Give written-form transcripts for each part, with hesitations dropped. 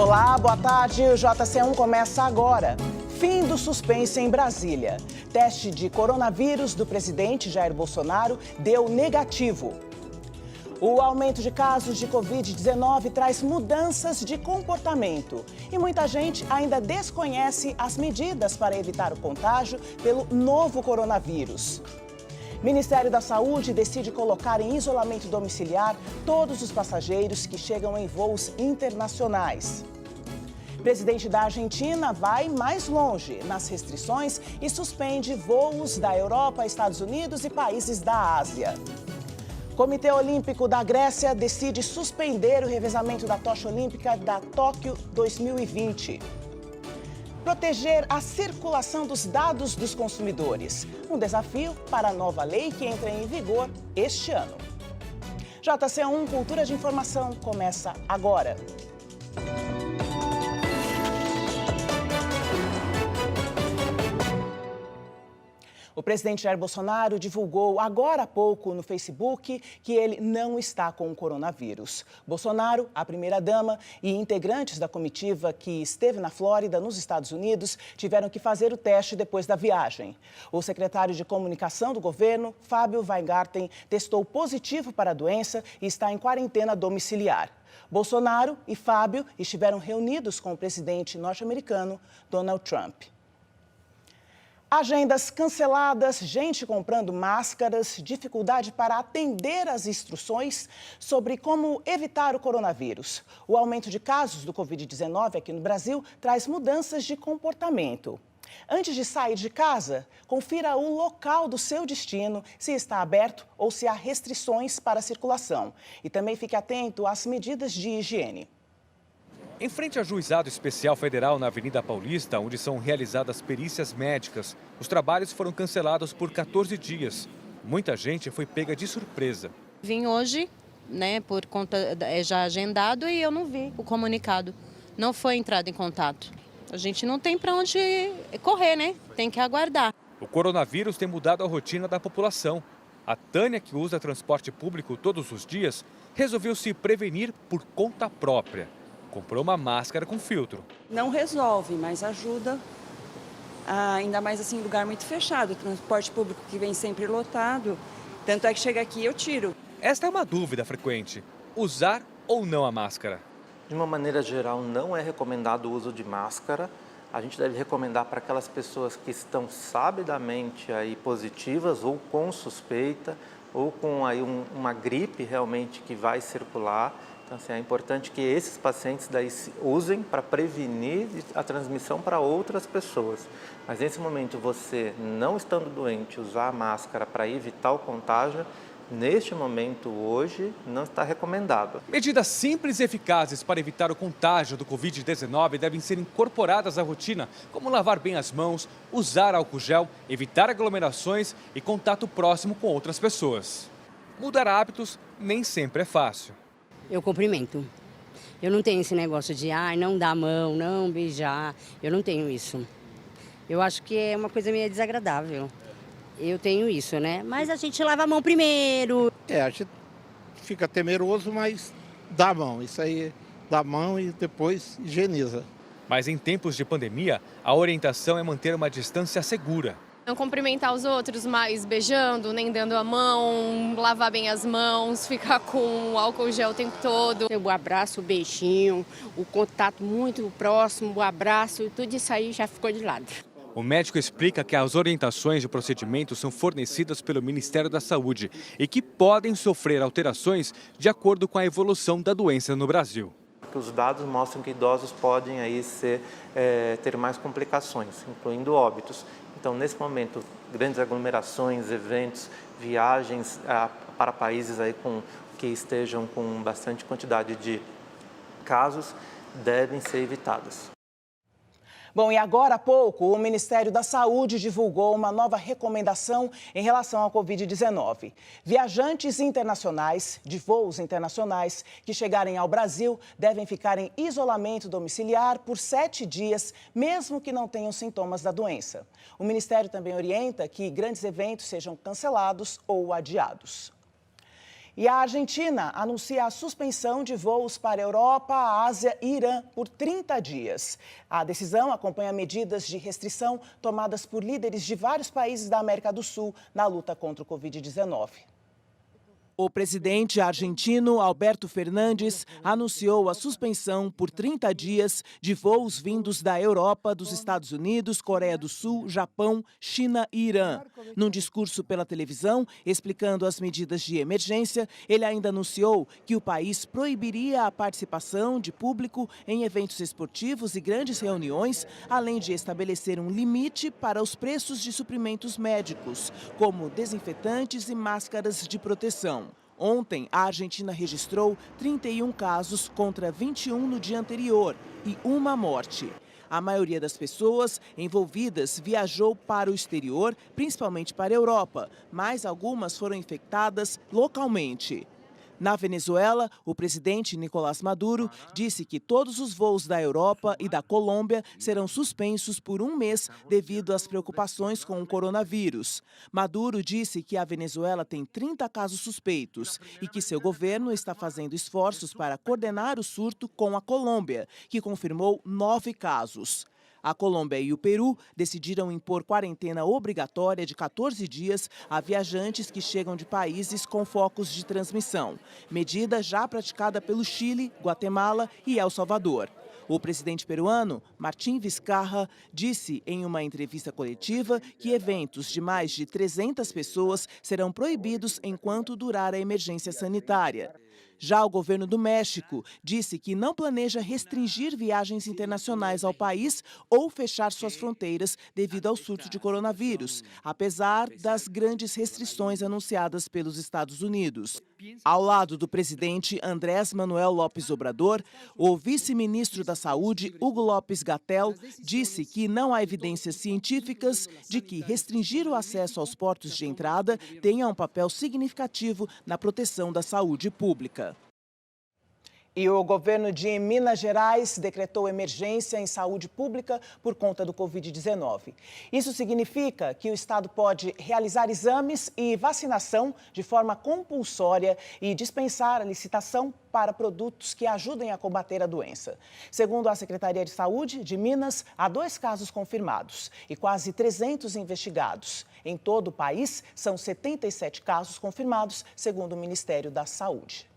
Olá, boa tarde. O JC1 começa agora. Fim do suspense em Brasília. Teste de coronavírus do presidente Jair Bolsonaro deu negativo. O aumento de casos de Covid-19 traz mudanças de comportamento. E muita gente ainda desconhece as medidas para evitar o contágio pelo novo coronavírus. Ministério da Saúde decide colocar em isolamento domiciliar todos os passageiros que chegam em voos internacionais. Presidente da Argentina vai mais longe nas restrições e suspende voos da Europa, Estados Unidos e países da Ásia. Comitê Olímpico da Grécia decide suspender o revezamento da tocha olímpica da Tóquio 2020. Proteger a circulação dos dados dos consumidores. Um desafio para a nova lei que entra em vigor este ano. JC1 Cultura de Informação começa agora. O presidente Jair Bolsonaro divulgou agora há pouco no Facebook que ele não está com o coronavírus. Bolsonaro, a primeira-dama e integrantes da comitiva que esteve na Flórida, nos Estados Unidos, tiveram que fazer o teste depois da viagem. O secretário de Comunicação do governo, Fábio Weingarten, testou positivo para a doença e está em quarentena domiciliar. Bolsonaro e Fábio estiveram reunidos com o presidente norte-americano, Donald Trump. Agendas canceladas, gente comprando máscaras, dificuldade para atender às instruções sobre como evitar o coronavírus. O aumento de casos do Covid-19 aqui no Brasil traz mudanças de comportamento. Antes de sair de casa, confira o local do seu destino, se está aberto ou se há restrições para a circulação. E também fique atento às medidas de higiene. Em frente ao Juizado Especial Federal na Avenida Paulista, onde são realizadas perícias médicas, os trabalhos foram cancelados por 14 dias. Muita gente foi pega de surpresa. Vim hoje, por conta já agendado, e eu não vi o comunicado. Não foi entrado em contato. A gente não tem para onde correr, né? Tem que aguardar. O coronavírus tem mudado a rotina da população. A Tânia, que usa transporte público todos os dias, resolveu se prevenir por conta própria. Comprou uma máscara com filtro. Não resolve, mas ajuda, ainda mais assim em lugar muito fechado. O transporte público que vem sempre lotado, tanto é que chega aqui e eu tiro. Esta é uma dúvida frequente, usar ou não a máscara. De uma maneira geral, não é recomendado o uso de máscara. A gente deve recomendar para aquelas pessoas que estão sabidamente aí positivas ou com suspeita, ou com aí uma gripe realmente que vai circular. Então, assim, é importante que esses pacientes daí usem para prevenir a transmissão para outras pessoas. Mas nesse momento, você não estando doente, usar a máscara para evitar o contágio, neste momento, hoje, não está recomendado. Medidas simples e eficazes para evitar o contágio do Covid-19 devem ser incorporadas à rotina, como lavar bem as mãos, usar álcool gel, evitar aglomerações e contato próximo com outras pessoas. Mudar hábitos nem sempre é fácil. Eu cumprimento. Eu não tenho esse negócio de não dar a mão, não beijar. Eu não tenho isso. Eu acho que é uma coisa meio desagradável. Eu tenho isso, né? Mas a gente lava a mão primeiro. A gente fica temeroso, mas dá a mão. Isso aí, dá a mão e depois higieniza. Mas em tempos de pandemia, a orientação é manter uma distância segura. Não cumprimentar os outros mais beijando, nem dando a mão, lavar bem as mãos, ficar com álcool gel o tempo todo. O abraço, o beijinho, o contato muito próximo, o abraço, tudo isso aí já ficou de lado. O médico explica que as orientações de procedimento são fornecidas pelo Ministério da Saúde e que podem sofrer alterações de acordo com a evolução da doença no Brasil. Os dados mostram que idosos podem aí ter mais complicações, incluindo óbitos. Então, nesse momento, grandes aglomerações, eventos, viagens para países aí que estejam com bastante quantidade de casos devem ser evitadas. Bom, e agora há pouco, o Ministério da Saúde divulgou uma nova recomendação em relação ao Covid-19. Viajantes internacionais, de voos internacionais, que chegarem ao Brasil devem ficar em isolamento domiciliar por 7 dias, mesmo que não tenham sintomas da doença. O Ministério também orienta que grandes eventos sejam cancelados ou adiados. E a Argentina anuncia a suspensão de voos para a Europa, a Ásia e Irã por 30 dias. A decisão acompanha medidas de restrição tomadas por líderes de vários países da América do Sul na luta contra o Covid-19. O presidente argentino Alberto Fernandes anunciou a suspensão por 30 dias de voos vindos da Europa, dos Estados Unidos, Coreia do Sul, Japão, China e Irã. Num discurso pela televisão, explicando as medidas de emergência, ele ainda anunciou que o país proibiria a participação de público em eventos esportivos e grandes reuniões, além de estabelecer um limite para os preços de suprimentos médicos, como desinfetantes e máscaras de proteção. Ontem, a Argentina registrou 31 casos contra 21 no dia anterior e uma morte. A maioria das pessoas envolvidas viajou para o exterior, principalmente para a Europa, mas algumas foram infectadas localmente. Na Venezuela, o presidente Nicolás Maduro disse que todos os voos da Europa e da Colômbia serão suspensos por um mês devido às preocupações com o coronavírus. Maduro disse que a Venezuela tem 30 casos suspeitos e que seu governo está fazendo esforços para coordenar o surto com a Colômbia, que confirmou 9 casos. A Colômbia e o Peru decidiram impor quarentena obrigatória de 14 dias a viajantes que chegam de países com focos de transmissão, medida já praticada pelo Chile, Guatemala e El Salvador. O presidente peruano, Martín Vizcarra, disse em uma entrevista coletiva que eventos de mais de 300 pessoas serão proibidos enquanto durar a emergência sanitária. Já o governo do México disse que não planeja restringir viagens internacionais ao país ou fechar suas fronteiras devido ao surto de coronavírus, apesar das grandes restrições anunciadas pelos Estados Unidos. Ao lado do presidente Andrés Manuel López Obrador, o vice-ministro da Saúde, Hugo López-Gatell, disse que não há evidências científicas de que restringir o acesso aos portos de entrada tenha um papel significativo na proteção da saúde pública. E o governo de Minas Gerais decretou emergência em saúde pública por conta do Covid-19. Isso significa que o estado pode realizar exames e vacinação de forma compulsória e dispensar a licitação para produtos que ajudem a combater a doença. Segundo a Secretaria de Saúde de Minas, há 2 casos confirmados e quase 300 investigados. Em todo o país, são 77 casos confirmados, segundo o Ministério da Saúde.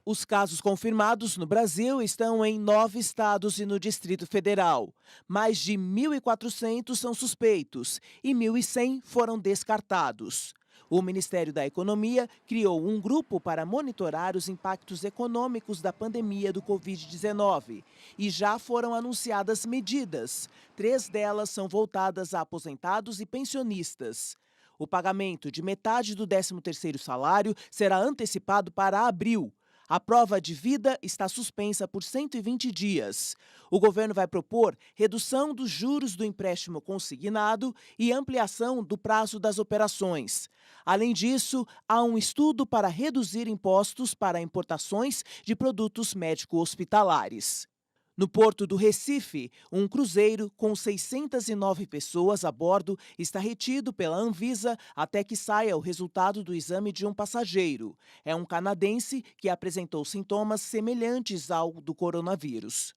Os casos confirmados no Brasil estão em 9 estados e no Distrito Federal. Mais de 1.400 são suspeitos e 1.100 foram descartados. O Ministério da Economia criou um grupo para monitorar os impactos econômicos da pandemia do Covid-19 e já foram anunciadas medidas. 3 delas são voltadas a aposentados e pensionistas. O pagamento de metade do 13º salário será antecipado para abril. A prova de vida está suspensa por 120 dias. O governo vai propor redução dos juros do empréstimo consignado e ampliação do prazo das operações. Além disso, há um estudo para reduzir impostos para importações de produtos médico-hospitalares. No porto do Recife, um cruzeiro com 609 pessoas a bordo está retido pela Anvisa até que saia o resultado do exame de um passageiro. É um canadense que apresentou sintomas semelhantes ao do coronavírus.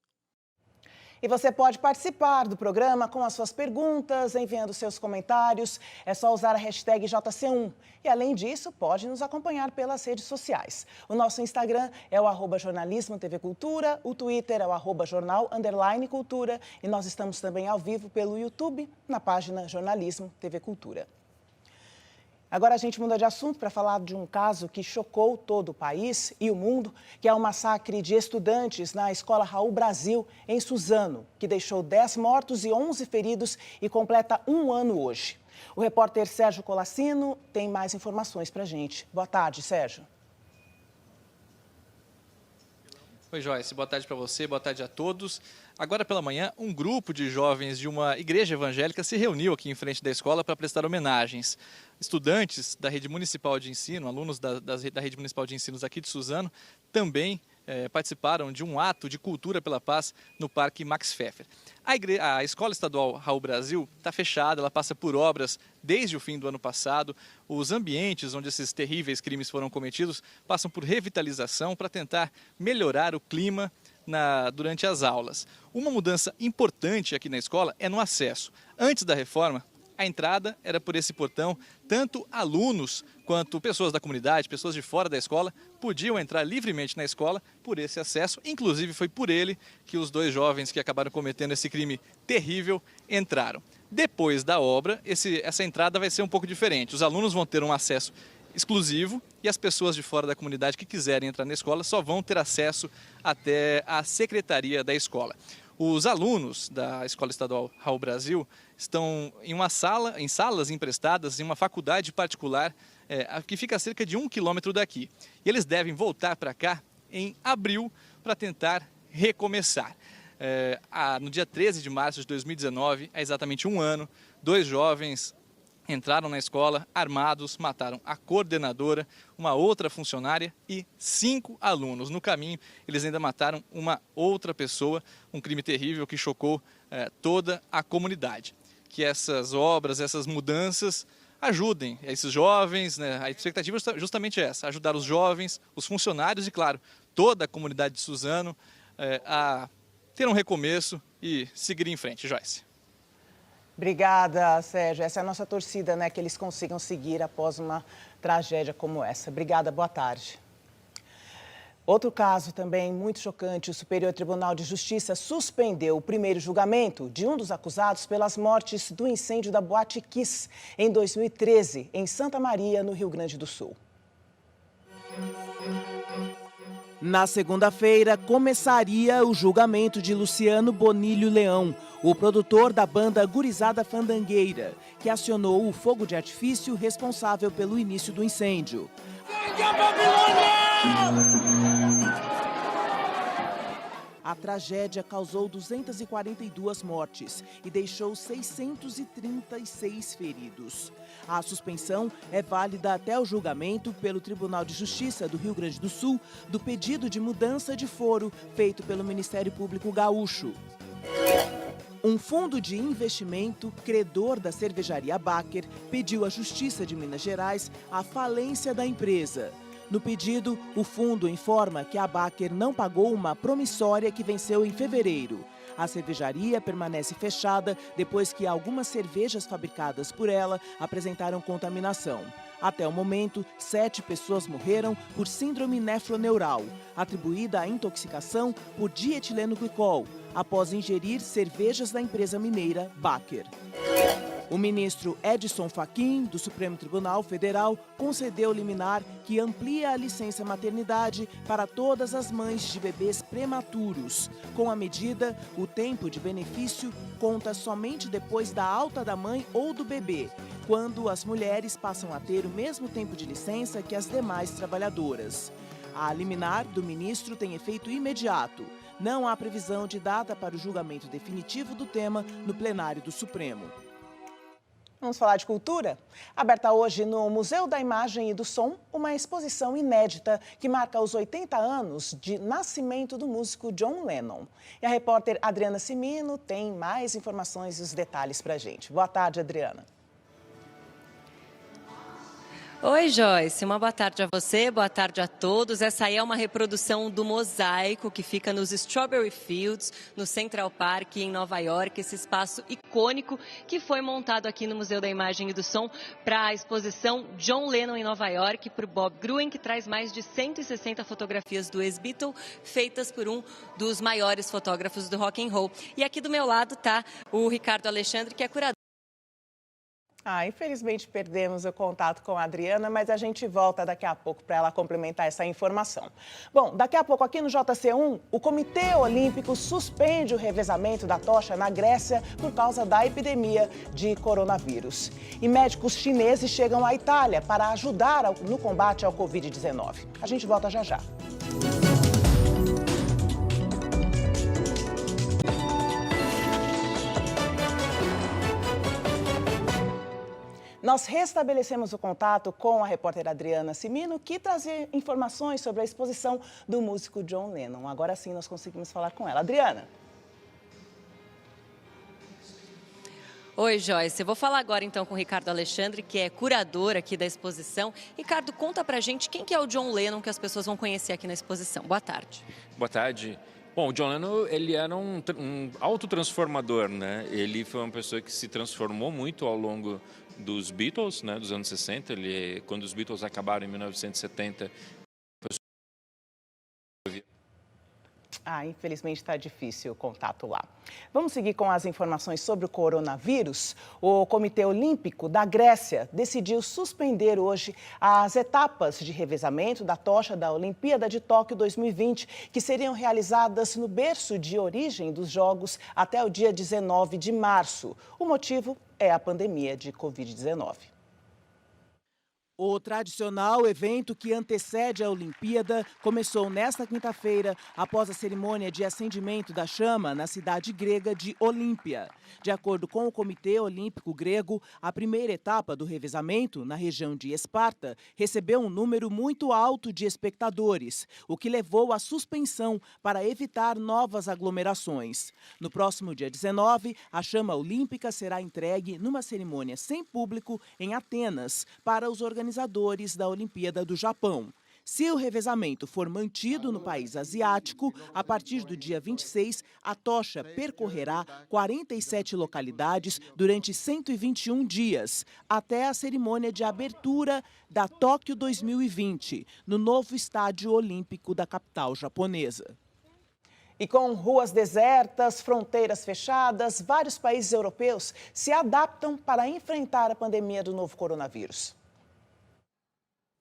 E você pode participar do programa com as suas perguntas, enviando seus comentários. É só usar a hashtag JC1. E, além disso, pode nos acompanhar pelas redes sociais. O nosso Instagram é o @jornalismo TV Cultura, o Twitter é o @jornal_cultura e nós estamos também ao vivo pelo YouTube, na página Jornalismo TV Cultura. Agora a gente muda de assunto para falar de um caso que chocou todo o país e o mundo, que é o massacre de estudantes na Escola Raul Brasil, em Suzano, que deixou 10 mortos e 11 feridos e completa 1 ano hoje. O repórter Sérgio Colassino tem mais informações para a gente. Boa tarde, Sérgio. Oi, Joyce. Boa tarde para você, boa tarde a todos. Agora pela manhã, um grupo de jovens de uma igreja evangélica se reuniu aqui em frente da escola para prestar homenagens. Estudantes da rede municipal de ensino, alunos da rede municipal de ensino aqui de Suzano, também participaram de um ato de cultura pela paz no Parque Max Pfeffer. A Escola Estadual Raul Brasil está fechada, ela passa por obras desde o fim do ano passado. Os ambientes onde esses terríveis crimes foram cometidos passam por revitalização para tentar melhorar o clima durante as aulas. Uma mudança importante aqui na escola é no acesso. Antes da reforma, a entrada era por esse portão, tanto alunos quanto pessoas da comunidade, pessoas de fora da escola, podiam entrar livremente na escola por esse acesso. Inclusive foi por ele que os 2 jovens que acabaram cometendo esse crime terrível entraram. Depois da obra, essa entrada vai ser um pouco diferente. Os alunos vão ter um acesso exclusivo e as pessoas de fora da comunidade que quiserem entrar na escola só vão ter acesso até a secretaria da escola. Os alunos da Escola Estadual Raul Brasil estão em salas emprestadas em uma faculdade particular que fica a cerca de 1 quilômetro daqui. E eles devem voltar para cá em abril para tentar recomeçar. No dia 13 de março de 2019, há exatamente um ano, 2 jovens entraram na escola armados, mataram a coordenadora, uma outra funcionária e 5 alunos. No caminho, eles ainda mataram uma outra pessoa, um crime terrível que chocou toda a comunidade. Que essas obras, essas mudanças ajudem esses jovens, né? A expectativa é justamente essa, ajudar os jovens, os funcionários e, claro, toda a comunidade de Suzano a ter um recomeço e seguir em frente. Joyce. Obrigada, Sérgio. Essa é a nossa torcida, né? Que eles consigam seguir após uma tragédia como essa. Obrigada, boa tarde. Outro caso também muito chocante, o Superior Tribunal de Justiça suspendeu o primeiro julgamento de um dos acusados pelas mortes do incêndio da Boate Kiss em 2013, em Santa Maria, no Rio Grande do Sul. Na segunda-feira, começaria o julgamento de Luciano Bonilho Leão, o produtor da banda Gurizada Fandangueira, que acionou o fogo de artifício responsável pelo início do incêndio. A tragédia causou 242 mortes e deixou 636 feridos. A suspensão é válida até o julgamento pelo Tribunal de Justiça do Rio Grande do Sul do pedido de mudança de foro feito pelo Ministério Público Gaúcho. Um fundo de investimento, credor da cervejaria Baker, pediu à Justiça de Minas Gerais a falência da empresa. No pedido, o fundo informa que a Baker não pagou uma promissória que venceu em fevereiro. A cervejaria permanece fechada depois que algumas cervejas fabricadas por ela apresentaram contaminação. Até o momento, 7 pessoas morreram por síndrome nefroneural, atribuída à intoxicação por dietileno glicol, após ingerir cervejas da empresa mineira Baker. O ministro Edson Fachin, do Supremo Tribunal Federal, concedeu liminar que amplia a licença maternidade para todas as mães de bebês prematuros. Com a medida, o tempo de benefício conta somente depois da alta da mãe ou do bebê, quando as mulheres passam a ter o mesmo tempo de licença que as demais trabalhadoras. A liminar do ministro tem efeito imediato. Não há previsão de data para o julgamento definitivo do tema no plenário do Supremo. Vamos falar de cultura? Aberta hoje no Museu da Imagem e do Som, uma exposição inédita que marca os 80 anos de nascimento do músico John Lennon. E a repórter Adriana Cimino tem mais informações e os detalhes para a gente. Boa tarde, Adriana. Oi, Joyce. Uma boa tarde a você, boa tarde a todos. Essa aí é uma reprodução do mosaico que fica nos Strawberry Fields, no Central Park, em Nova York. Esse espaço icônico que foi montado aqui no Museu da Imagem e do Som para a exposição John Lennon em Nova York, por Bob Gruen, que traz mais de 160 fotografias do ex-Beatle, feitas por um dos maiores fotógrafos do rock and roll. E aqui do meu lado está o Ricardo Alexandre, que é curador. Infelizmente perdemos o contato com a Adriana, mas a gente volta daqui a pouco para ela complementar essa informação. Bom, daqui a pouco aqui no JC1, o Comitê Olímpico suspende o revezamento da tocha na Grécia por causa da epidemia de coronavírus. E médicos chineses chegam à Itália para ajudar no combate ao Covid-19. A gente volta já já. Nós restabelecemos o contato com a repórter Adriana Cimino, que trazia informações sobre a exposição do músico John Lennon. Agora sim nós conseguimos falar com ela. Adriana. Oi, Joyce. Eu vou falar agora então com o Ricardo Alexandre, que é curador aqui da exposição. Ricardo, conta pra gente quem que é o John Lennon que as pessoas vão conhecer aqui na exposição. Boa tarde. Boa tarde. Bom, o John Lennon, ele era um autotransformador, né? Ele foi uma pessoa que se transformou muito ao longo dos Beatles, né, dos anos 60. Quando os Beatles acabaram em 1970, infelizmente está difícil o contato lá. Vamos seguir com as informações sobre o coronavírus. O Comitê Olímpico da Grécia decidiu suspender hoje as etapas de revezamento da tocha da Olimpíada de Tóquio 2020, que seriam realizadas no berço de origem dos Jogos até o dia 19 de março. O motivo é a pandemia de Covid-19. O tradicional evento que antecede a Olimpíada começou nesta quinta-feira, após a cerimônia de acendimento da chama na cidade grega de Olímpia. De acordo com o Comitê Olímpico Grego, a primeira etapa do revezamento, na região de Esparta, recebeu um número muito alto de espectadores, o que levou à suspensão para evitar novas aglomerações. No próximo dia 19, a chama olímpica será entregue numa cerimônia sem público em Atenas para os organizadores da Olimpíada do Japão. Se o revezamento for mantido no país asiático, a partir do dia 26, a tocha percorrerá 47 localidades durante 121 dias, até a cerimônia de abertura da Tóquio 2020, no novo estádio olímpico da capital japonesa. E com ruas desertas, fronteiras fechadas, vários países europeus se adaptam para enfrentar a pandemia do novo coronavírus.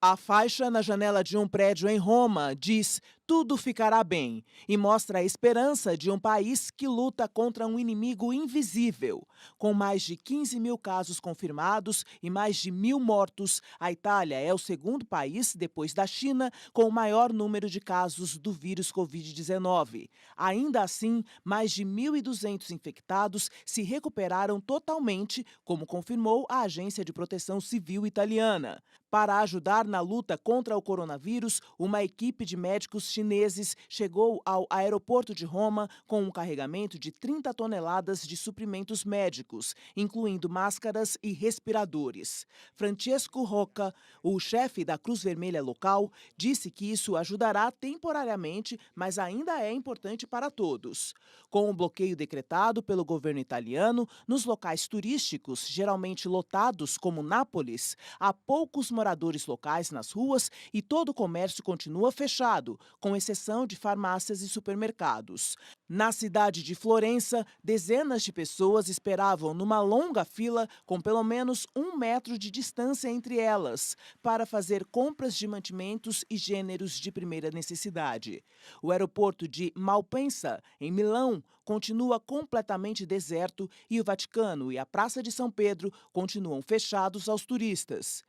A faixa na janela de um prédio em Roma diz "Tudo ficará bem" e mostra a esperança de um país que luta contra um inimigo invisível. Com mais de 15 mil casos confirmados e mais de 1.000 mortos, a Itália é o segundo país, depois da China, com o maior número de casos do vírus Covid-19. Ainda assim, mais de 1.200 infectados se recuperaram totalmente, como confirmou a Agência de Proteção Civil italiana. Para ajudar na luta contra o coronavírus, uma equipe de médicos chineses chegou ao aeroporto de Roma com um carregamento de 30 toneladas de suprimentos médicos, incluindo máscaras e respiradores. Francesco Rocca, o chefe da Cruz Vermelha local, disse que isso ajudará temporariamente, mas ainda é importante para todos. Com o bloqueio decretado pelo governo italiano, nos locais turísticos, geralmente lotados como Nápoles, há poucos moradores locais nas ruas e todo o comércio continua fechado, com exceção de farmácias e supermercados. Na cidade de Florença, dezenas de pessoas esperavam numa longa fila com pelo menos 1 metro de distância entre elas, para fazer compras de mantimentos e gêneros de primeira necessidade. O aeroporto de Malpensa, em Milão, continua completamente deserto e o Vaticano e a Praça de São Pedro continuam fechados aos turistas.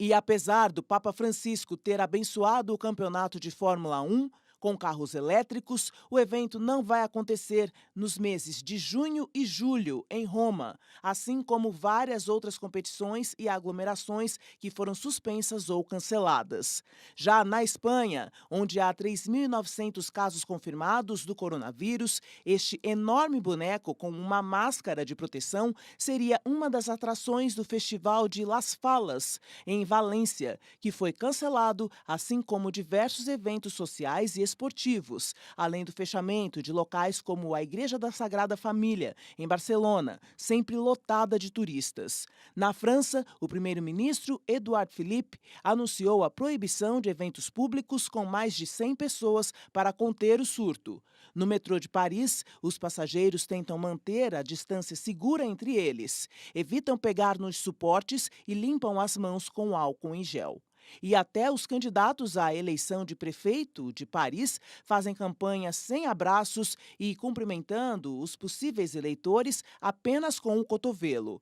E apesar do Papa Francisco ter abençoado o campeonato de Fórmula 1 com carros elétricos, o evento não vai acontecer nos meses de junho e julho em Roma, assim como várias outras competições e aglomerações que foram suspensas ou canceladas. Já na Espanha, onde há 3.900 casos confirmados do coronavírus, este enorme boneco com uma máscara de proteção seria uma das atrações do Festival de Las Fallas, em Valência, que foi cancelado, assim como diversos eventos sociais e esportivos, além do fechamento de locais como a Igreja da Sagrada Família, em Barcelona, sempre lotada de turistas. Na França, o primeiro-ministro Édouard Philippe anunciou a proibição de eventos públicos com mais de 100 pessoas para conter o surto. No metrô de Paris, os passageiros tentam manter a distância segura entre eles, evitam pegar nos suportes e limpam as mãos com álcool em gel. E até os candidatos à eleição de prefeito de Paris fazem campanha sem abraços e cumprimentando os possíveis eleitores apenas com o cotovelo.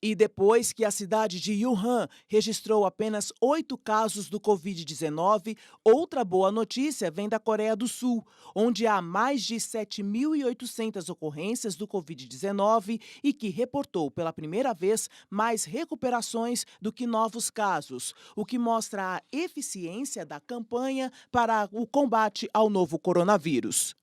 E depois que a cidade de Wuhan registrou apenas 8 casos do Covid-19, outra boa notícia vem da Coreia do Sul, onde há mais de 7.800 ocorrências do Covid-19 e que reportou pela primeira vez mais recuperações do que novos casos, o que mostra a eficiência da campanha para o combate ao novo coronavírus.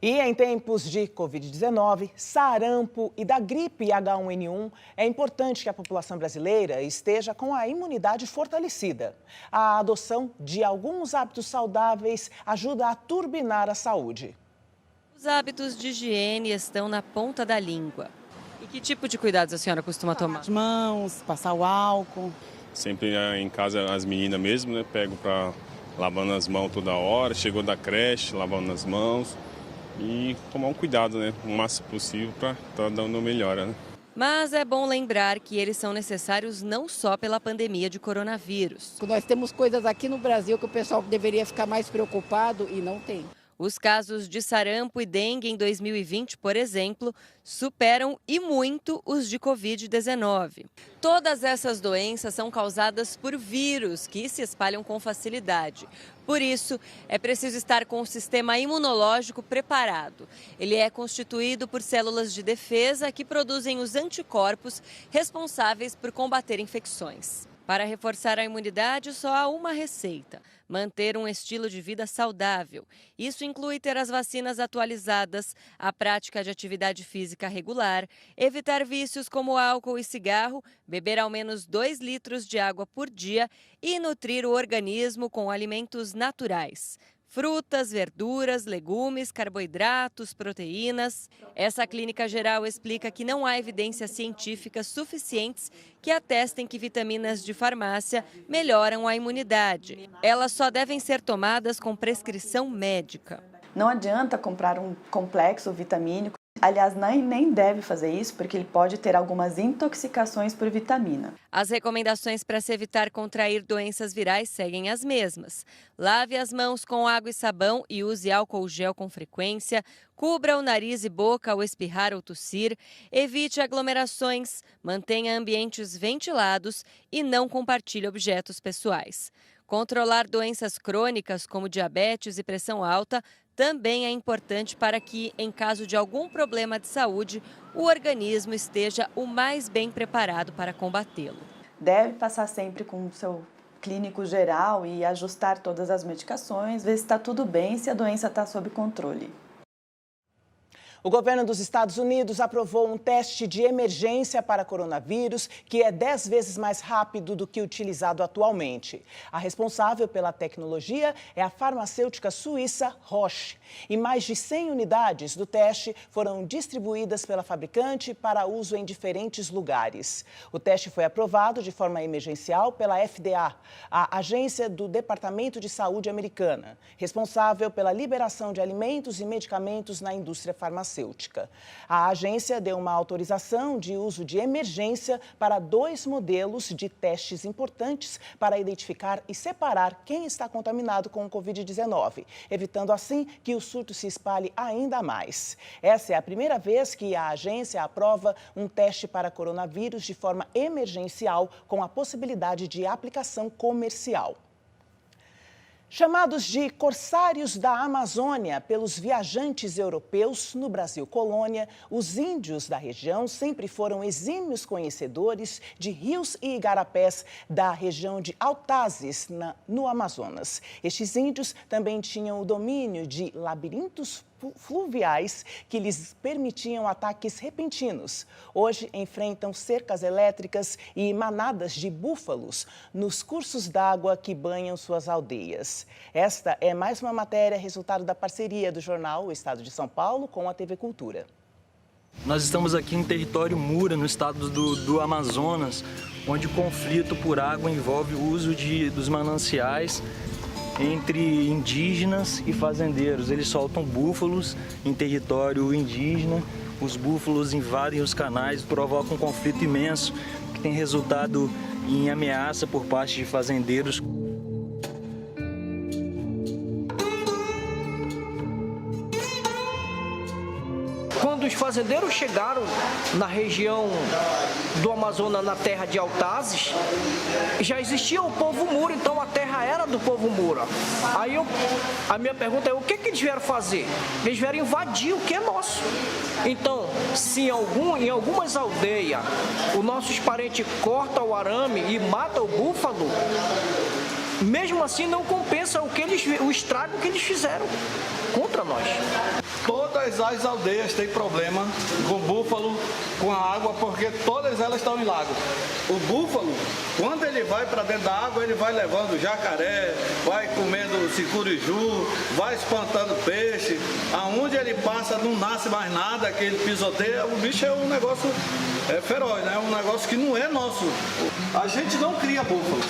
E em tempos de Covid-19, sarampo e da gripe H1N1, é importante que a população brasileira esteja com a imunidade fortalecida. A adoção de alguns hábitos saudáveis ajuda a turbinar a saúde. Os hábitos de higiene estão na ponta da língua. E que tipo de cuidados a senhora costuma tomar? As mãos, passar o álcool. Sempre em casa as meninas mesmo, né? Pego para lavando as mãos toda hora, chegou da creche, lavando as mãos. E tomar um cuidado, né, o máximo possível para estar dando melhora, né? Mas é bom lembrar que eles são necessários não só pela pandemia de coronavírus. Nós temos coisas aqui no Brasil que o pessoal deveria ficar mais preocupado e não tem. Os casos de sarampo e dengue em 2020, por exemplo, superam e muito os de Covid-19. Todas essas doenças são causadas por vírus que se espalham com facilidade. Por isso, é preciso estar com o sistema imunológico preparado. Ele é constituído por células de defesa que produzem os anticorpos responsáveis por combater infecções. Para reforçar a imunidade, só há uma receita: manter um estilo de vida saudável. Isso inclui ter as vacinas atualizadas, a prática de atividade física regular, evitar vícios como álcool e cigarro, beber ao menos 2 litros de água por dia e nutrir o organismo com alimentos naturais. Frutas, verduras, legumes, carboidratos, proteínas. Essa clínica geral explica que não há evidências científicas suficientes que atestem que vitaminas de farmácia melhoram a imunidade. Elas só devem ser tomadas com prescrição médica. Não adianta comprar um complexo vitamínico. Aliás, nem deve fazer isso, porque ele pode ter algumas intoxicações por vitamina. As recomendações para se evitar contrair doenças virais seguem as mesmas. Lave as mãos com água e sabão e use álcool gel com frequência. Cubra o nariz e boca ao espirrar ou tossir. Evite aglomerações. Mantenha ambientes ventilados e não compartilhe objetos pessoais. Controlar doenças crônicas como diabetes e pressão alta também é importante para que, em caso de algum problema de saúde, o organismo esteja o mais bem preparado para combatê-lo. Deve passar sempre com o seu clínico geral e ajustar todas as medicações, ver se está tudo bem, se a doença está sob controle. O governo dos Estados Unidos aprovou um teste de emergência para coronavírus que é 10 vezes mais rápido do que utilizado atualmente. A responsável pela tecnologia é a farmacêutica suíça Roche. E mais de 100 unidades do teste foram distribuídas pela fabricante para uso em diferentes lugares. O teste foi aprovado de forma emergencial pela FDA, a agência do Departamento de Saúde americana, responsável pela liberação de alimentos e medicamentos na indústria farmacêutica. A agência deu uma autorização de uso de emergência para 2 modelos de testes importantes para identificar e separar quem está contaminado com o Covid-19, evitando assim que o surto se espalhe ainda mais. Essa é a primeira vez que a agência aprova um teste para coronavírus de forma emergencial, com a possibilidade de aplicação comercial. Chamados de corsários da Amazônia pelos viajantes europeus no Brasil colônia, os índios da região sempre foram exímios conhecedores de rios e igarapés da região de Autazes, no Amazonas. Estes índios também tinham o domínio de labirintos fluviais que lhes permitiam ataques repentinos. Hoje enfrentam cercas elétricas e manadas de búfalos nos cursos d'água que banham suas aldeias. Esta é mais uma matéria resultado da parceria do jornal O Estado de São Paulo com a TV Cultura. Nós estamos aqui em território Mura, no estado do Amazonas, onde o conflito por água envolve o uso dos mananciais entre indígenas e fazendeiros. Eles soltam búfalos em território indígena, os búfalos invadem os canais, provocam um conflito imenso que tem resultado em ameaça por parte de fazendeiros. Quando os fazendeiros chegaram na região do Amazonas, na terra de Altazes, já existia o povo Mura, então a terra era do povo Mura. Aí a minha pergunta é, o que eles vieram fazer? Eles vieram invadir o que é nosso. Então, se em algumas aldeias os nossos parentes cortam o arame e matam o búfalo, mesmo assim não compensa o estrago que eles fizeram contra nós. Todas as aldeias têm problema com búfalo, com a água, porque todas elas estão em lago. O búfalo, quando ele vai para dentro da água, ele vai levando jacaré, vai comendo sicuriju, vai espantando peixe. Aonde ele passa não nasce mais nada, que ele pisoteia. O bicho é um negócio feroz, né? Um negócio que não é nosso. A gente não cria búfalo.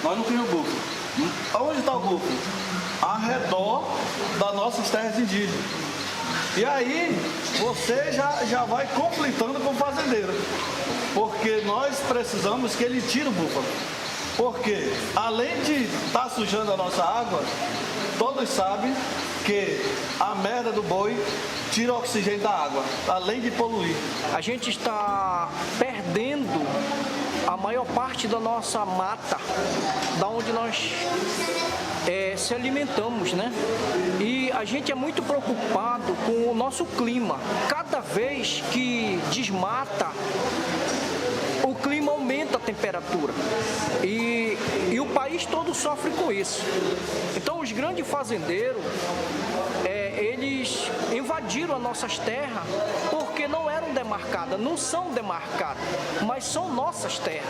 Nós não criamos búfalo. Aonde está o búfalo? Ao redor das nossas terras indígenas. E aí você já vai conflitando com o fazendeiro. Porque nós precisamos que ele tire o búfalo. Porque além de estar sujando a nossa água, todos sabem que a merda do boi tira o oxigênio da água, além de poluir. A gente está perdendo a maior parte da nossa mata, da onde nós se alimentamos, né? E a gente é muito preocupado com o nosso clima. Cada vez que desmata, o clima aumenta a temperatura e o país todo sofre com isso. Então os grandes fazendeiros, eles invadiram as nossas terras porque não eram demarcadas, não são demarcadas, mas são nossas terras.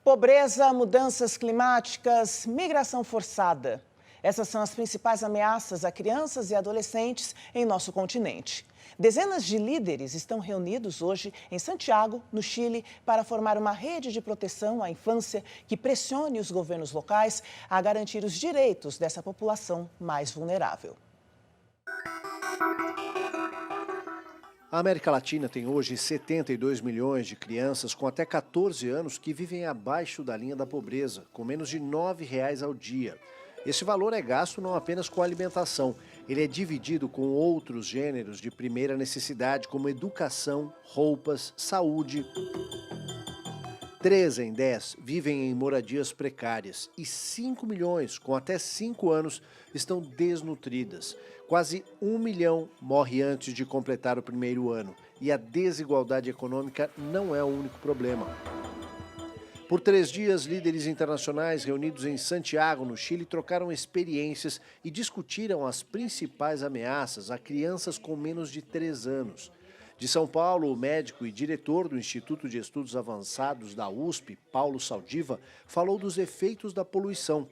Pobreza, mudanças climáticas, migração forçada. Essas são as principais ameaças a crianças e adolescentes em nosso continente. Dezenas de líderes estão reunidos hoje em Santiago, no Chile, para formar uma rede de proteção à infância que pressione os governos locais a garantir os direitos dessa população mais vulnerável. A América Latina tem hoje 72 milhões de crianças com até 14 anos que vivem abaixo da linha da pobreza, com menos de R$ 9 ao dia. Esse valor é gasto não apenas com alimentação, ele é dividido com outros gêneros de primeira necessidade, como educação, roupas, saúde. 3 em 10 vivem em moradias precárias e 5 milhões com até 5 anos estão desnutridas. Quase 1 milhão morre antes de completar o primeiro ano e a desigualdade econômica não é o único problema. Por 3 dias, líderes internacionais reunidos em Santiago, no Chile, trocaram experiências e discutiram as principais ameaças a crianças com menos de 3 anos. De São Paulo, o médico e diretor do Instituto de Estudos Avançados da USP, Paulo Saldiva, falou dos efeitos da poluição.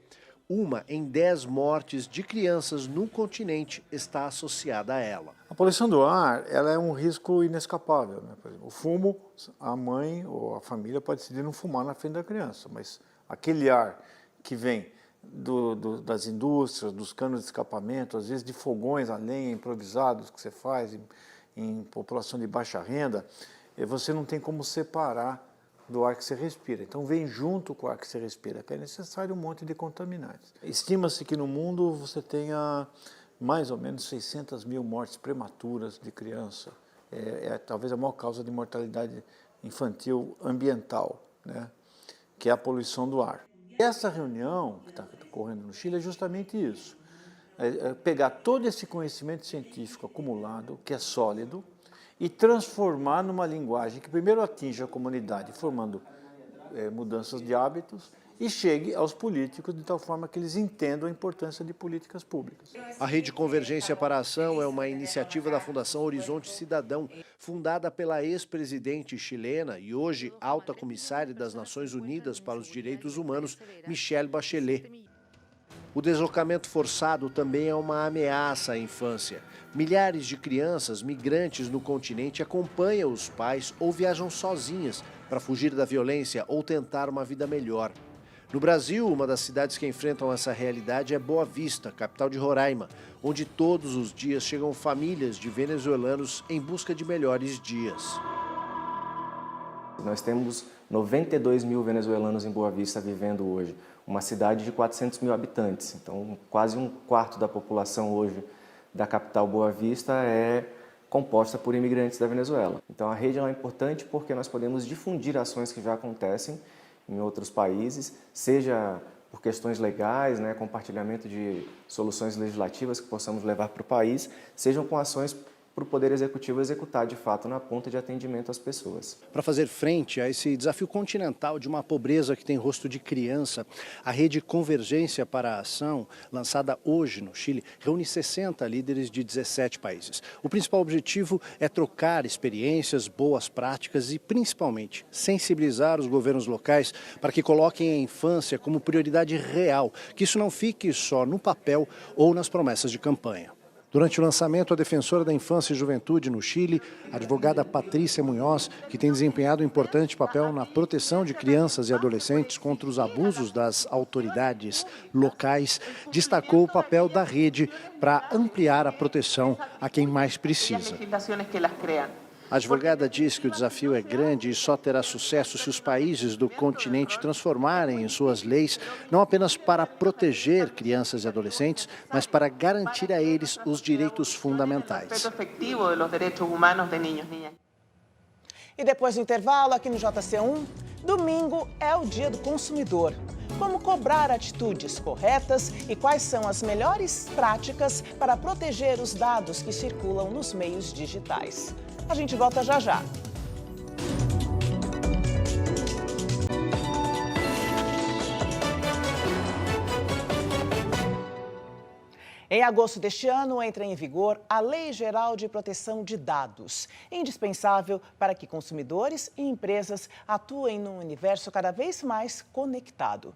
1 em 10 mortes de crianças no continente está associada a ela. A poluição do ar, ela é um risco inescapável, né? Por exemplo, o fumo, a mãe ou a família pode decidir não fumar na frente da criança, mas aquele ar que vem das indústrias, dos canos de escapamento, às vezes de fogões a lenha improvisados que você faz em população de baixa renda, você não tem como separar do ar que você respira. Então vem junto com o ar que você respira, que é necessário um monte de contaminantes. Estima-se que no mundo você tenha mais ou menos 600 mil mortes prematuras de criança. Talvez a maior causa de mortalidade infantil ambiental, né? Que é a poluição do ar. Essa reunião que está ocorrendo no Chile é justamente isso. Pegar todo esse conhecimento científico acumulado, que é sólido, e transformar numa linguagem que primeiro atinja a comunidade, formando mudanças de hábitos, e chegue aos políticos de tal forma que eles entendam a importância de políticas públicas. A Rede Convergência para a Ação é uma iniciativa da Fundação Horizonte Cidadão, fundada pela ex-presidente chilena e hoje alta comissária das Nações Unidas para os Direitos Humanos, Michelle Bachelet. O deslocamento forçado também é uma ameaça à infância. Milhares de crianças migrantes no continente acompanham os pais ou viajam sozinhas para fugir da violência ou tentar uma vida melhor. No Brasil, uma das cidades que enfrentam essa realidade é Boa Vista, capital de Roraima, onde todos os dias chegam famílias de venezuelanos em busca de melhores dias. Nós temos 92 mil venezuelanos em Boa Vista vivendo hoje. Uma cidade de 400 mil habitantes. Então, quase um quarto da população hoje da capital Boa Vista é composta por imigrantes da Venezuela. Então, a rede é importante porque nós podemos difundir ações que já acontecem em outros países, seja por questões legais, né, compartilhamento de soluções legislativas que possamos levar para o país, sejam com ações para o Poder Executivo executar, de fato, na ponta de atendimento às pessoas. Para fazer frente a esse desafio continental de uma pobreza que tem rosto de criança, a rede Convergência para a Ação, lançada hoje no Chile, reúne 60 líderes de 17 países. O principal objetivo é trocar experiências, boas práticas e, principalmente, sensibilizar os governos locais para que coloquem a infância como prioridade real, que isso não fique só no papel ou nas promessas de campanha. Durante o lançamento, a defensora da infância e juventude no Chile, a advogada Patrícia Munhoz, que tem desempenhado um importante papel na proteção de crianças e adolescentes contra os abusos das autoridades locais, destacou o papel da rede para ampliar a proteção a quem mais precisa. A advogada diz que o desafio é grande e só terá sucesso se os países do continente transformarem suas leis, não apenas para proteger crianças e adolescentes, mas para garantir a eles os direitos fundamentais. E depois do intervalo, aqui no JC1, domingo é o Dia do Consumidor. Como cobrar atitudes corretas e quais são as melhores práticas para proteger os dados que circulam nos meios digitais. A gente volta já já. Em agosto deste ano, entra em vigor a Lei Geral de Proteção de Dados, indispensável para que consumidores e empresas atuem num universo cada vez mais conectado.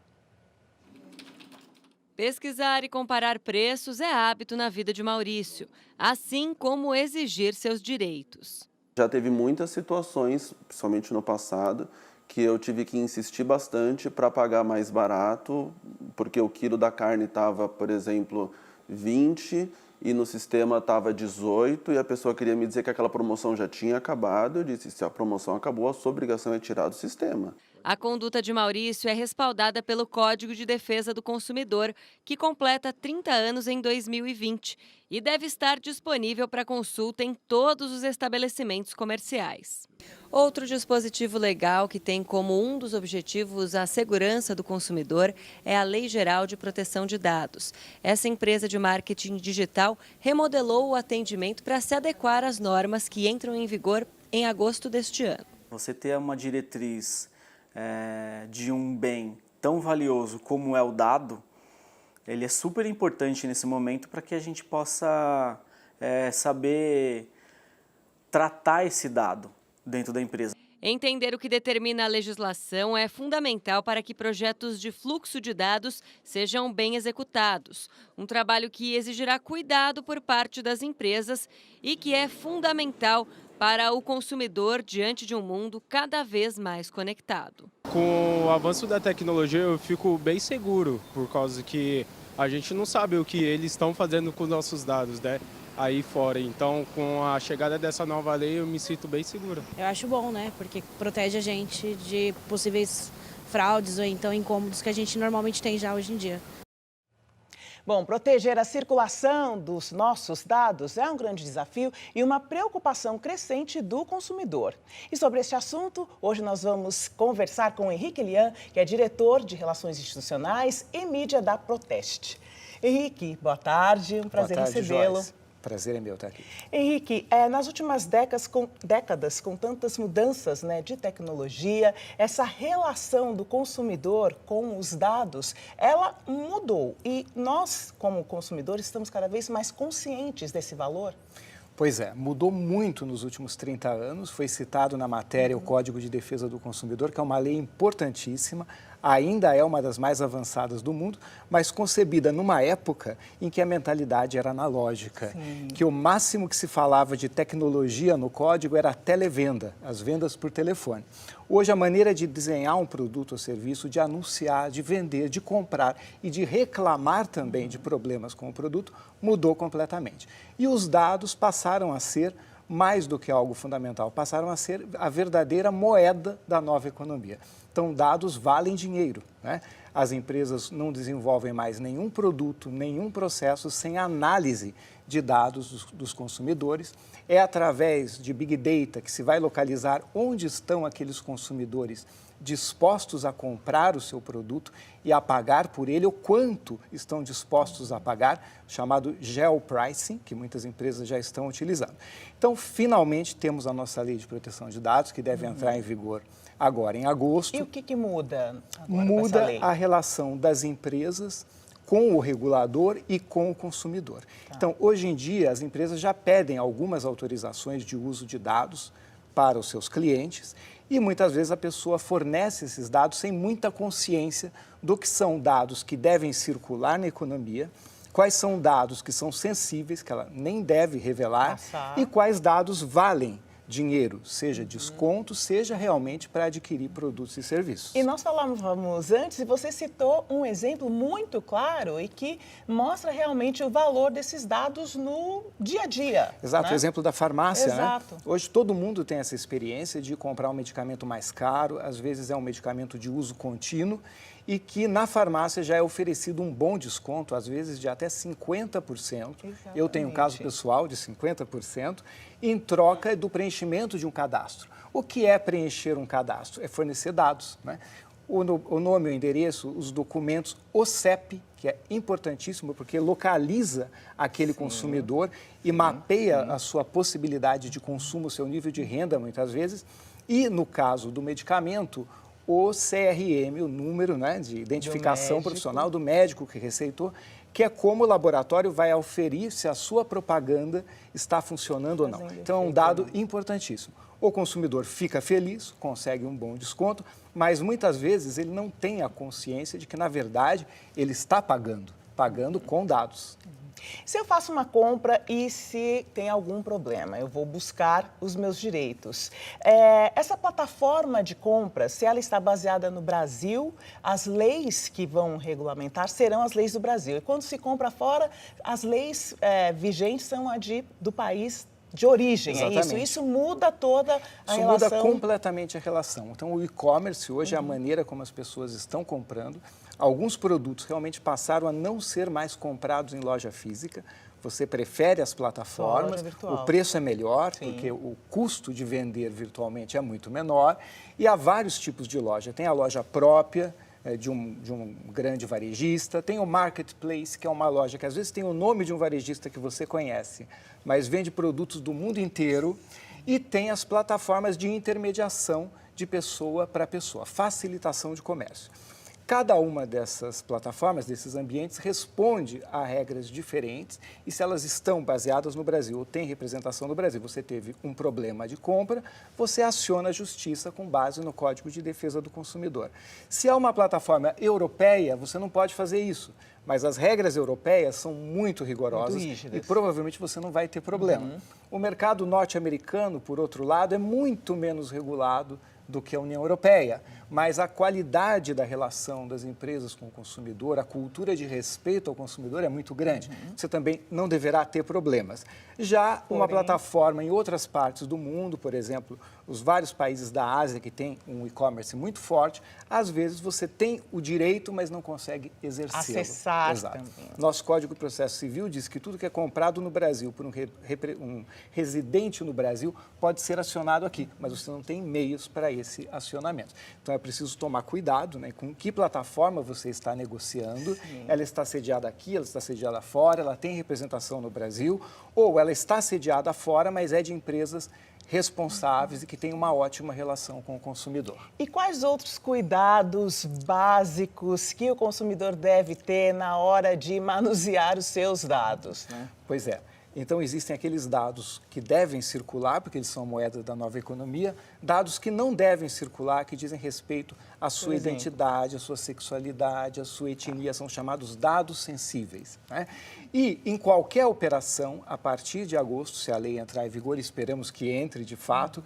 Pesquisar e comparar preços é hábito na vida de Maurício, assim como exigir seus direitos. Já teve muitas situações, principalmente no passado, que eu tive que insistir bastante para pagar mais barato, porque o quilo da carne estava, por exemplo, 20 e no sistema estava 18 e a pessoa queria me dizer que aquela promoção já tinha acabado. Eu disse, se a promoção acabou, a sua obrigação é tirar do sistema. A conduta de Maurício é respaldada pelo Código de Defesa do Consumidor, que completa 30 anos em 2020 e deve estar disponível para consulta em todos os estabelecimentos comerciais. Outro dispositivo legal que tem como um dos objetivos a segurança do consumidor é a Lei Geral de Proteção de Dados. Essa empresa de marketing digital remodelou o atendimento para se adequar às normas que entram em vigor em agosto deste ano. Você ter uma diretriz de um bem tão valioso como é o dado, ele é super importante nesse momento para que a gente possa saber tratar esse dado dentro da empresa. Entender o que determina a legislação é fundamental para que projetos de fluxo de dados sejam bem executados. Um trabalho que exigirá cuidado por parte das empresas e que é fundamental para o consumidor diante de um mundo cada vez mais conectado. Com o avanço da tecnologia, eu fico bem seguro, por causa que a gente não sabe o que eles estão fazendo com os nossos dados, né? Aí fora. Então, com a chegada dessa nova lei, eu me sinto bem segura. Eu acho bom, né? Porque protege a gente de possíveis fraudes ou então incômodos que a gente normalmente tem já hoje em dia. Bom, proteger a circulação dos nossos dados é um grande desafio e uma preocupação crescente do consumidor. E sobre este assunto, hoje nós vamos conversar com Henrique Lian, que é diretor de Relações Institucionais e Mídia da Proteste. Henrique, boa tarde, um prazer recebê-lo. Prazer é meu estar aqui. Henrique, nas últimas décadas, com tantas mudanças, né, de tecnologia, essa relação do consumidor com os dados, ela mudou. E nós, como consumidores, estamos cada vez mais conscientes desse valor? Pois é, mudou muito nos últimos 30 anos. Foi citado na matéria o Código de Defesa do Consumidor, que é uma lei importantíssima. Ainda é uma das mais avançadas do mundo, mas concebida numa época em que a mentalidade era analógica, que o máximo que se falava de tecnologia no código era a televenda, as vendas por telefone. Hoje, a maneira de desenhar um produto ou serviço, de anunciar, de vender, de comprar e de reclamar também de problemas com o produto, mudou completamente. E os dados passaram a ser mais do que algo fundamental, passaram a ser a verdadeira moeda da nova economia. Então, dados valem dinheiro, né? As empresas não desenvolvem mais nenhum produto, nenhum processo sem análise de dados dos consumidores. É através de Big Data que se vai localizar onde estão aqueles consumidores dispostos a comprar o seu produto e a pagar por ele, ou quanto estão dispostos a pagar, chamado geopricing, que muitas empresas já estão utilizando. Então, finalmente, temos a nossa lei de proteção de dados, que deve entrar em vigor agora em agosto. E o que muda agora Muda com essa lei? a relação das empresas com o regulador e com o consumidor. Então, hoje em dia, as empresas já pedem algumas autorizações de uso de dados para os seus clientes e muitas vezes a pessoa fornece esses dados sem muita consciência do que são dados que devem circular na economia, quais são dados que são sensíveis, que ela nem deve revelar, e quais dados valem dinheiro, seja desconto, seja realmente para adquirir produtos e serviços. E nós falávamos antes, e você citou um exemplo muito claro e que mostra realmente o valor desses dados no dia a dia. Exato, né? O exemplo da farmácia, Exato. Né? Hoje todo mundo tem essa experiência de comprar um medicamento mais caro, às vezes é um medicamento de uso contínuo, e que na farmácia já é oferecido um bom desconto, às vezes de até 50%. Exatamente. Eu tenho um caso pessoal de 50%, em troca do preenchimento de um cadastro. O que é preencher um cadastro? É fornecer dados, né? O nome, o endereço, os documentos, o CEP, que é importantíssimo porque localiza aquele consumidor e mapeia a sua possibilidade de consumo, o seu nível de renda, muitas vezes. E, no caso do medicamento, o CRM, o número, né, de identificação profissional do médico que receitou, que é como o laboratório vai aferir se a sua propaganda está funcionando ou não. Então, é um dado importantíssimo. O consumidor fica feliz, consegue um bom desconto, mas muitas vezes ele não tem a consciência de que, na verdade, ele está pagando com dados. Se eu faço uma compra e se tem algum problema, eu vou buscar os meus direitos. Essa plataforma de compra, se ela está baseada no Brasil, as leis que vão regulamentar serão as leis do Brasil. E quando se compra fora, as leis vigentes são do país de origem, Exatamente. É isso? Isso muda toda a relação. Isso muda completamente a relação. Então, o e-commerce hoje é a maneira como as pessoas estão comprando. Alguns produtos realmente passaram a não ser mais comprados em loja física. Você prefere as plataformas, o preço é melhor, porque o custo de vender virtualmente é muito menor. E há vários tipos de loja. Tem a loja própria de um grande varejista, tem o marketplace, que é uma loja que às vezes tem o nome de um varejista que você conhece, mas vende produtos do mundo inteiro. E tem as plataformas de intermediação de pessoa para pessoa, facilitação de comércio. Cada uma dessas plataformas, desses ambientes, responde a regras diferentes e se elas estão baseadas no Brasil ou têm representação no Brasil, você teve um problema de compra, você aciona a justiça com base no Código de Defesa do Consumidor. Se é uma plataforma europeia, você não pode fazer isso, mas as regras europeias são muito rigorosas e provavelmente você não vai ter problema. O mercado norte-americano, por outro lado, é muito menos regulado do que a União Europeia, mas a qualidade da relação das empresas com o consumidor, a cultura de respeito ao consumidor é muito grande. Você também não deverá ter problemas. Já uma plataforma em outras partes do mundo, por exemplo, os vários países da Ásia que têm um e-commerce muito forte, às vezes você tem o direito, mas não consegue exercê-lo. Acessar Exato. também. Nosso Código de Processo Civil diz que tudo que é comprado no Brasil por um residente no Brasil pode ser acionado aqui, mas você não tem meios para esse acionamento. Então, é preciso tomar cuidado, né, com que plataforma você está negociando. Sim. Ela está sediada aqui, ela está sediada fora, ela tem representação no Brasil, ou ela está sediada fora, mas é de empresas responsáveis e que tem uma ótima relação com o consumidor. E quais outros cuidados básicos que o consumidor deve ter na hora de manusear os seus dados, né? Pois é. Então, existem aqueles dados que devem circular, porque eles são moeda da nova economia, dados que não devem circular, que dizem respeito à sua identidade, à sua sexualidade, à sua etnia, são chamados dados sensíveis, né? E, em qualquer operação, a partir de agosto, se a lei entrar em vigor, esperamos que entre de fato,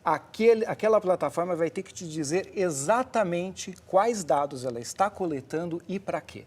aquela plataforma vai ter que te dizer exatamente quais dados ela está coletando e para quê.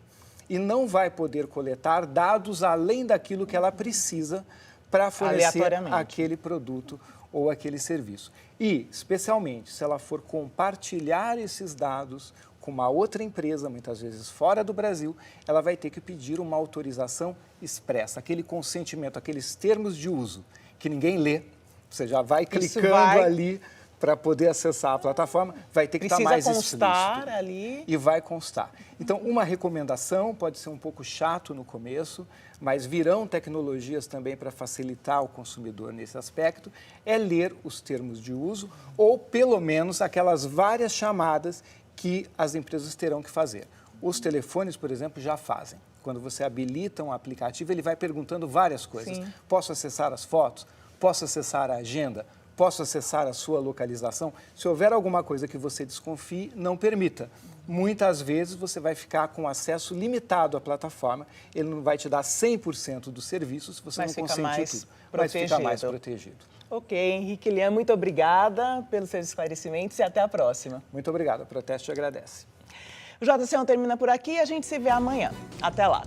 E não vai poder coletar dados além daquilo que ela precisa para fornecer aquele produto ou aquele serviço. E, especialmente, se ela for compartilhar esses dados com uma outra empresa, muitas vezes fora do Brasil, ela vai ter que pedir uma autorização expressa, aquele consentimento, aqueles termos de uso que ninguém lê. Você já vai clicando ali para poder acessar a plataforma, vai ter que estar mais explícito. Precisa constar ali. E vai constar. Então, uma recomendação, pode ser um pouco chato no começo, mas virão tecnologias também para facilitar o consumidor nesse aspecto, é ler os termos de uso ou, pelo menos, aquelas várias chamadas que as empresas terão que fazer. Os telefones, por exemplo, já fazem. Quando você habilita um aplicativo, ele vai perguntando várias coisas. Sim. Posso acessar as fotos? Posso acessar a agenda? Posso acessar a sua localização? Se houver alguma coisa que você desconfie, não permita. Muitas vezes você vai ficar com acesso limitado à plataforma, ele não vai te dar 100% do serviço se você não consentir tudo. Mas fica mais protegido. Ok, Henrique Lian, muito obrigada pelos seus esclarecimentos e até a próxima. Muito obrigado, a Proteste agradece. O JC termina por aqui e a gente se vê amanhã. Até lá.